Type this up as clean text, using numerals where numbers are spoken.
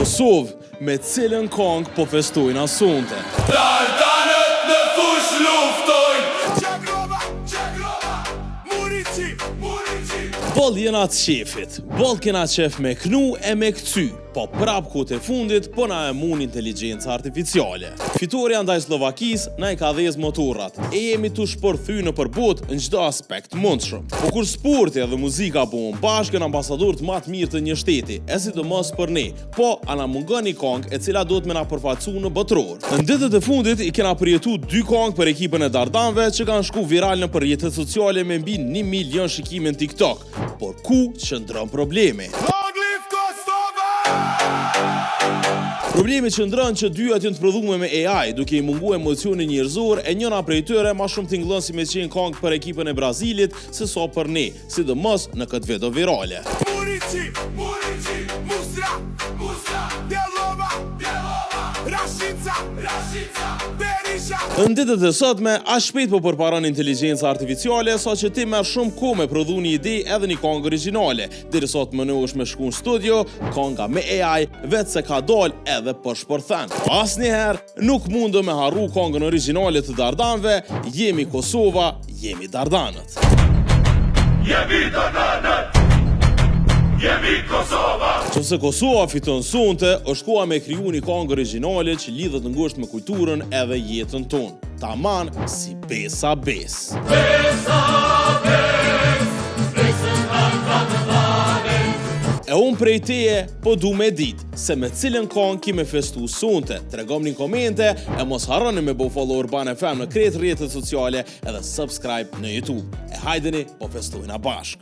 Kosovë, me cilën kong po festojnë asunte. Dardanët në fush luftojnë. Boll jena të qefit, boll kena qef me knu e me këcy, po prap kote fundit po na e mun inteligenca artificiale. Fitoria ndaj Slovakis na i ka dhez motorat, e jemi tu shpërthy në përbot në çdo aspekt mundshëm. Po kur sporti edhe muzika bëhen bashkë në ambasadorët më të mirë të një shteti, e sidomos për ne, po ana mungon një kong e cila duhet me na përfaqësu në botror. Në ditët e fundit i kena përjetu 2 kong për ekipën e Dardanëve që kanë shku viral në rrjetet sociale me mbi 1 milion shikime në TikTok. Por ku qëndron problemi? Problemi qëndron që dyat janë të prodhuar me AI, duke i munguar emocioni njerëzor, e njëra prej tyre më shumë tingëllon si me qenë kong për ekipën e Brazilit se sa për ne, sidomos në këtë video virale. Në ditët e sotme, aq shpejt po përparon inteligjenca artificiale, sa që ti merr shumë kohë me prodhu një ide edhe një kong origjinale. Deri sot më është me shku në studio, konga me AI vetë se ka dal edhe për shpërthen. Asnjëherë nuk mundë me harru kongën origjinale të Dardanëve, jemi Kosova, jemi Dardanët. Jemi Dardanët. Jemi Kosova. Qëse Kosova fiton sonte, është koha me kriju një kongë origjinale që lidhet ngushtë me kulturën edhe jetën tonë. Taman si besa bes. Besa bes, besën ka të valen. E unë prej teje, po du me dit, se me cilën kong kime festu sonte. Tregom një komente, e mos harroni me bo follow Urban FM në krejt rrjetet sociale edhe subscribe në YouTube. E hajdeni, po festojna bashk.